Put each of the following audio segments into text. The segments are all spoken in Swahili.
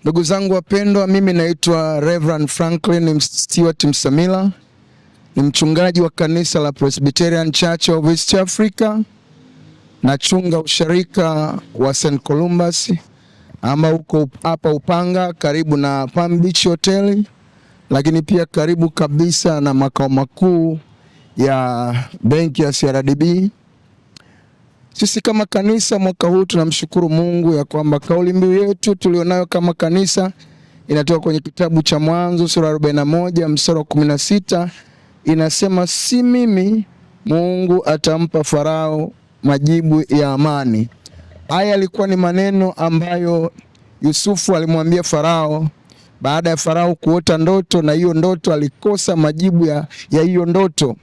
Ndugu zangu wapendwa, mimi naitwa Reverend Franklin Stewart Msamila. Ni mchungaji wa kanisa la Presbyterian Church of East Africa. Nachunga usharika wa St. Columbus ama huko hapa Upanga karibu na Palm Beach Hotel, lakini pia karibu kabisa na makao makuu ya benki ya CRDB. Sisi kama kanisa mwaka huu tunamshukuru Mungu ya kwamba kauli mbiu yetu tulionayo kama kanisa inatoka kwenye kitabu cha Mwanzo sura 41 mstari wa 16, inasema si mimi Mungu atampa Farao majibu ya amani. Haya yalikuwa ni maneno ambayo Yusufu alimwambia Farao baada ya Farao kuota ndoto, na hiyo ndoto alikosa majibu ya hiyo ndoto.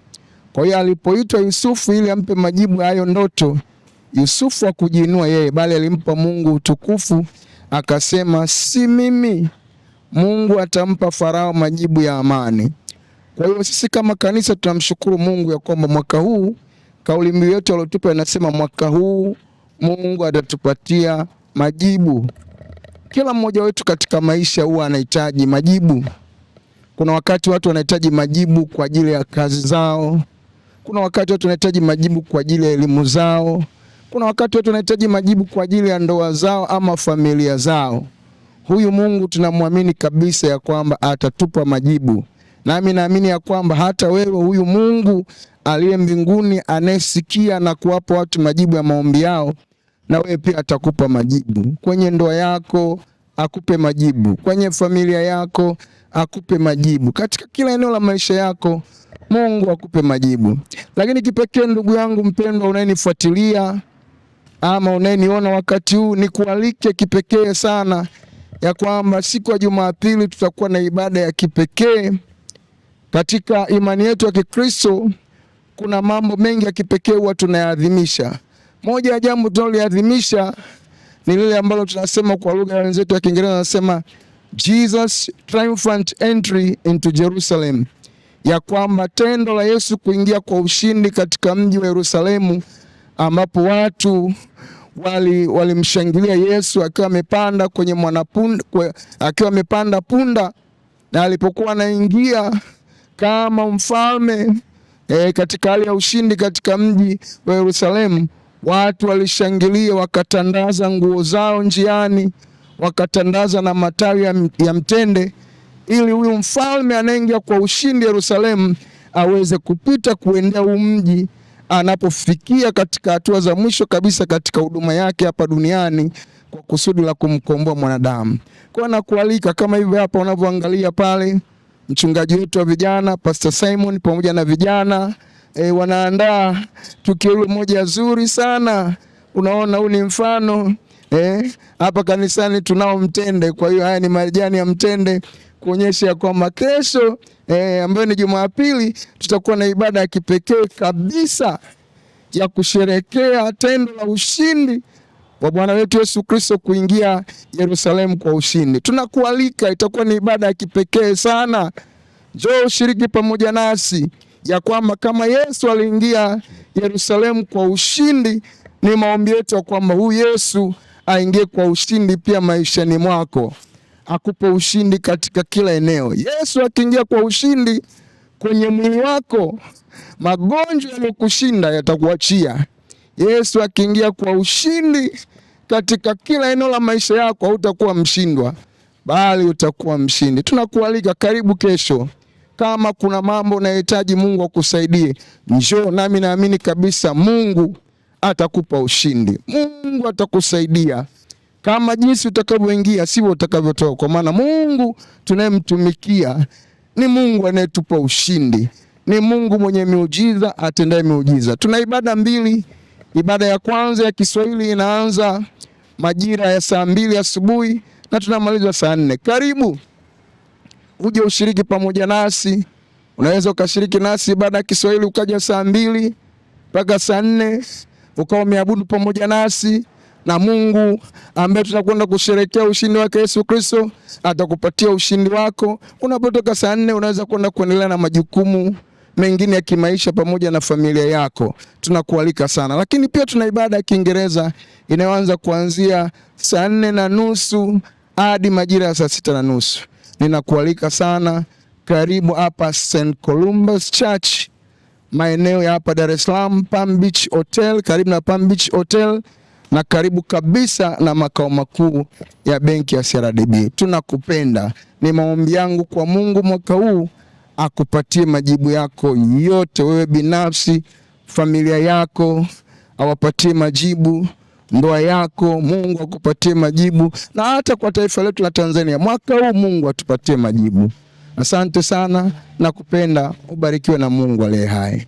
Kwa hiyo alipoitwa Yusufu ili ampe majibu ya hiyo ndoto, Yusufu hakujiinua yeye, bali alimpa Mungu utukufu, akasema si mimi Mungu atampa Farao majibu ya amani. Kwa hiyo sisi kama kanisa tunamshukuru Mungu ya kwamba mwaka huu kauli mbiu yetu aliyotupa inasema mwaka huu Mungu atatupatia majibu. Kila mmoja wetu katika maisha huwa anahitaji majibu. Kuna wakati watu wanahitaji majibu kwa ajili ya kazi zao. Kuna wakati watu wanahitaji majibu kwa ajili ya elimu zao. Kuna wakati watu wanahitaji majibu kwa ajili ya ndoa zao ama familia zao. Huyu Mungu tunamwamini kabisa ya kwamba atatupa majibu. Nami naamini ya kwamba hata wewe huyu Mungu aliye mbinguni anayesikia na kuwapa watu majibu ya maombi yao, na wewe pia atakupa majibu. Kwenye ndoa yako akupe majibu, kwenye familia yako akupe majibu, katika kila eneo la maisha yako Mungu akupe majibu. Lakini kipekee ndugu yangu mpendwa unayenifuatilia ama unayeniona wakati huu, ni kualike kipekee sana ya kwamba siku ya Jumapili tutakuwa na ibada ya kipekee. Katika imani yetu ya Kikristo kuna mambo mengi ya kipekee huwa tunayaadhimisha. Moja ya jambo tunaloadhimisha ni lile ambalo tunasema kwa lugha ya wenzetu ya Kiingereza nasema Jesus triumphant entry into Jerusalem, ya kwamba tendo la Yesu kuingia kwa ushindi katika mji wa Yerusalemu, ambapo watu walimshangilia Yesu akiwa amepanda kwenye mwanapunda, akiwa amepanda punda, na alipokuwa anaingia kama mfalme katika hali ya ushindi katika mji wa Yerusalemu, watu walishangilia, wakatandaza nguo zao njiani, wakatandaza na matawi ya mtende, ili huyu mfalme anaingia kwa ushindi Yerusalemu aweze kupita kuendea mji anapofikia katika hatua za mwisho kabisa katika huduma yake hapa duniani kwa kusudi la kumkomboa mwanadamu. Kwa nakualika kama hivi hapa unavyoangalia pale, mchungaji wetu wa vijana Pastor Simon pamoja na vijana wanaandaa tukio moja zuri sana. Unaona huu ni mfano hapa kanisani tunao mtende. Kwa hiyo haya ni majani ya mtende kuonyesha kwamba kesho ambayo ni Jumapili tutakuwa na ibada ya kipekee kabisa ya kusherekea tendo la ushindi wa Bwana wetu Yesu Kristo kuingia Yerusalemu kwa ushindi. Tunakualika, itakuwa ni ibada ya kipekee sana. Njoo ushiriki pamoja nasi ya kwamba kama Yesu aliingia Yerusalemu kwa ushindi, ni maombi yetu kwamba huyu Yesu aingie kwa ushindi pia maishani mwako, akupe ushindi katika kila eneo. Yesu akiingia kwa ushindi kwenye mwili wako, magonjwa yaliyokushinda yatakuachia. Yesu akiingia kwa ushindi katika kila eneo la maisha yako, hautakuwa mshindwa bali utakuwa mshindi. Tunakualika, karibu kesho. Kama kuna mambo unahitaji Mungu akusaidie, njoo, nami naamini kabisa Mungu atakupa ushindi. Mungu atakusaidia. Kama jinsi utakavyoingia sivyo utakavyotoka, kwa maana Mungu tunayemtumikia ni Mungu anayetupa ushindi. Ni Mungu mwenye miujiza, atendaye miujiza. Tuna ibada mbili. Ibada ya kwanza ya Kiswahili inaanza majira ya saa 2 asubuhi na tunamaliza saa 4. Karibu uje ushiriki pamoja nasi. Unaweza ukashiriki nasi ibada ya Kiswahili ukaja saa 2 mpaka saa 4 ukawa umeabudu pamoja nasi, na Mungu ambaye tutakwenda kusherehekea ushindi wake Yesu Kristo atakupatia ushindi wako. Unapotoka saa 4 unaweza kwenda kuendelea na majukumu mengine ya kimaisha pamoja na familia yako. Tunakualika sana. Lakini pia tuna ibada ya Kiingereza inayoanza kuanzia saa 4:30 hadi majira ya saa 6:30. Ninakualika sana, karibu hapa St. Columbus Church, maeneo ya hapa Dar es Salaam, Palm Beach Hotel, karibu na Palm Beach Hotel na karibu kabisa na makao makuu ya benki ya CRDB. Tunakupenda. Ni maombi yangu kwa Mungu mwaka huu akupatie majibu yako yote, wewe binafsi, familia yako, awapatie majibu, ndoa yako, Mungu akupatie majibu, na hata kwa taifa letu la Tanzania mwaka huu Mungu atupatie majibu. Asante sana, nakupenda, ubarikiwe na Mungu aliye hai.